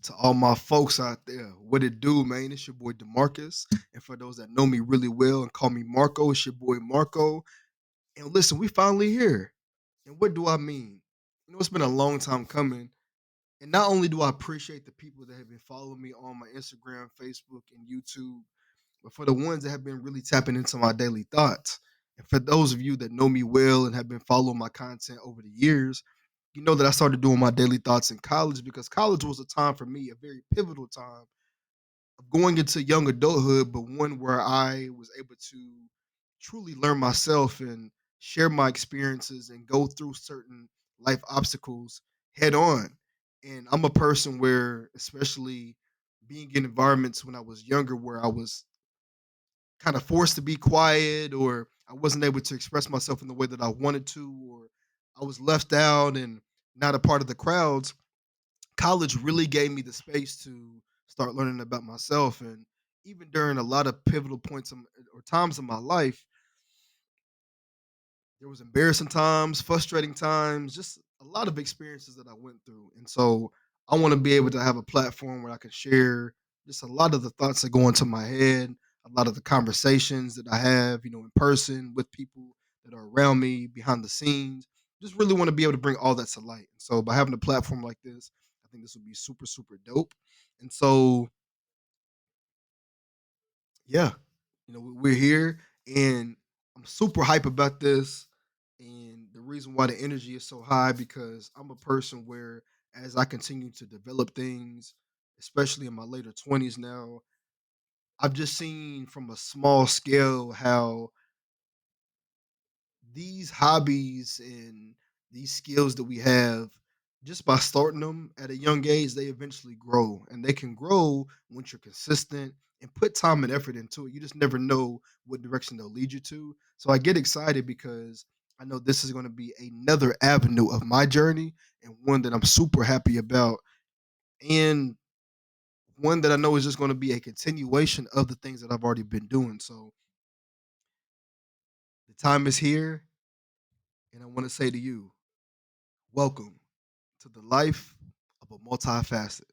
To all my folks out there, what it do, man? It's your boy Demarcus. And for those that know me really well and call me Marco, it's your boy Marco. And listen, we finally here. And what do I mean? It's been a long time coming. And not only do I appreciate the people that have been following me on my Instagram, Facebook, and YouTube, but for the ones that have been really tapping into my daily thoughts. And for those of you that know me well and have been following my content over the years, you know that I started doing my daily thoughts in college because college was a time for me, a very pivotal time of going into young adulthood, but one where I was able to truly learn myself and share my experiences and go through certain life obstacles head on. And I'm a person where, especially being in environments when I was younger, where I was kind of forced to be quiet or I wasn't able to express myself in the way that I wanted to, or I was left out and not a part of the crowds. College really gave me the space to start learning about myself. And even during a lot of pivotal points or times in my life, there was embarrassing times, frustrating times, just a lot of experiences that I went through. And so I want to be able to have a platform where I can share just a lot of the thoughts that go into my head, a lot of the conversations that I have, in person with people that are around me behind the scenes. Just really want to be able to bring all that to light. So by having a platform like this, I think this would be super, super dope. And so, yeah, we're here and I'm super hype about this. And the reason why the energy is so high because I'm a person where as I continue to develop things, especially in my later 20s now, I've just seen from a small scale how these hobbies and these skills that we have, just by starting them at a young age, they eventually grow. And they can grow once you're consistent and put time and effort into it. You just never know what direction they'll lead you to. So I get excited because I know this is going to be another avenue of my journey and one that I'm super happy about. And one that I know is just going to be a continuation of the things that I've already been doing. So the time is here. And I want to say to you, welcome to the life of a multifaceted.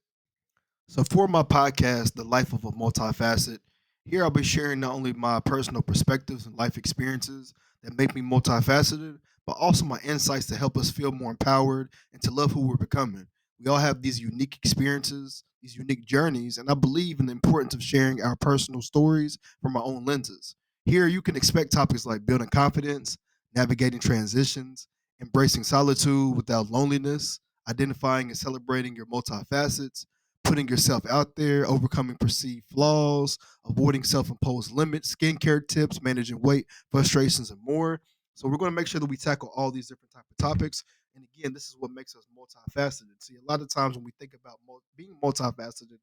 So, for my podcast, The Life of a Multifacet, here I'll be sharing not only my personal perspectives and life experiences that make me multifaceted, but also my insights to help us feel more empowered and to love who we're becoming. We all have these unique experiences, these unique journeys, and I believe in the importance of sharing our personal stories from our own lenses. Here, you can expect topics like building confidence, navigating transitions, embracing solitude without loneliness, identifying and celebrating your multifacets, putting yourself out there, overcoming perceived flaws, avoiding self-imposed limits, skincare tips, managing weight, frustrations, and more. So we're going to make sure that we tackle all these different type of topics. And again, this is what makes us multifaceted. See, a lot of times when we think about being multifaceted,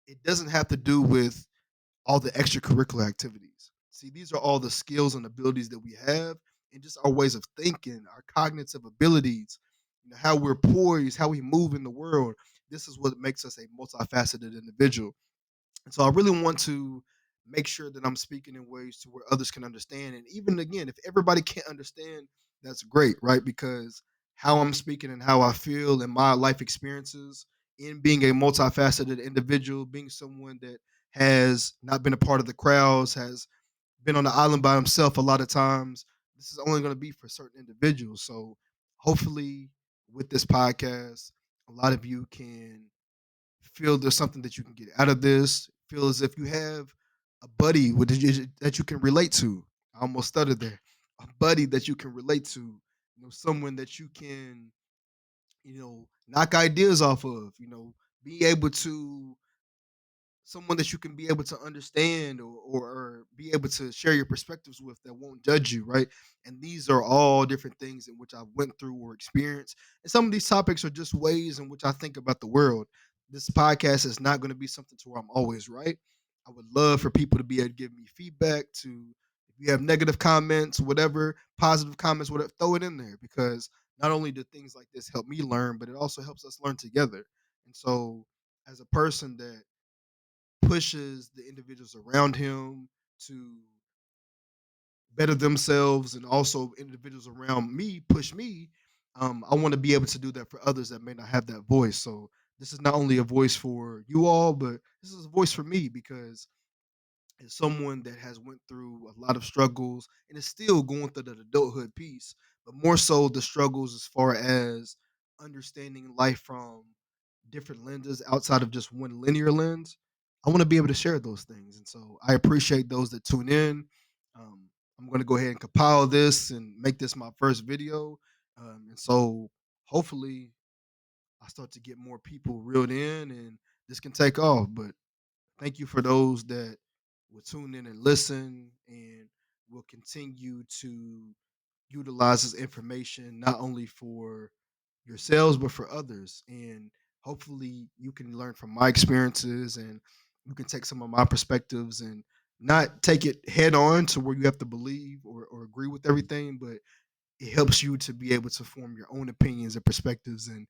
it doesn't have to do with all the extracurricular activities. See, these are all the skills and abilities that we have, and just our ways of thinking, our cognitive abilities, how we're poised, how we move in the world. This is what makes us a multifaceted individual. And so I really want to make sure that I'm speaking in ways to where others can understand. And even again, if everybody can't understand, that's great, right? Because how I'm speaking and how I feel and my life experiences in being a multifaceted individual, being someone that has not been a part of the crowds, has been on the island by himself a lot of times, this is only going to be for certain individuals. So hopefully with this podcast, a lot of you can feel there's something that you can get out of this. Feel as if you have a buddy that you can relate to. I almost stuttered there. A buddy that you can relate to. Someone that you can, knock ideas off of. Be able to someone that you can be able to understand or be able to share your perspectives with that won't judge you, right? And these are all different things in which I went through or experienced. And some of these topics are just ways in which I think about the world. This podcast is not going to be something to where I'm always right. I would love for people to be able to give me feedback to if you have negative comments, whatever, positive comments, whatever, throw it in there because not only do things like this help me learn, but it also helps us learn together. And so as a person that pushes the individuals around him to better themselves and also individuals around me push me. I want to be able to do that for others that may not have that voice. So this is not only a voice for you all, but this is a voice for me because as someone that has went through a lot of struggles and is still going through the adulthood piece, but more so the struggles as far as understanding life from different lenses outside of just one linear lens. I want to be able to share those things, and so I appreciate those that tune in. um, I'm going to go ahead and compile this and make this my first video, and so hopefully I start to get more people reeled in and this can take off. But thank you for those that will tune in and listen and will continue to utilize this information not only for yourselves but for others. And hopefully you can learn from my experiences and you can take some of my perspectives and not take it head on to where you have to believe or agree with everything, but it helps you to be able to form your own opinions and perspectives and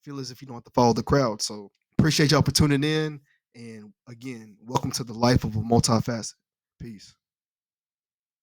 feel as if you don't have to follow the crowd. So appreciate y'all for tuning in. And again, welcome to the life of a multifaceted. Peace.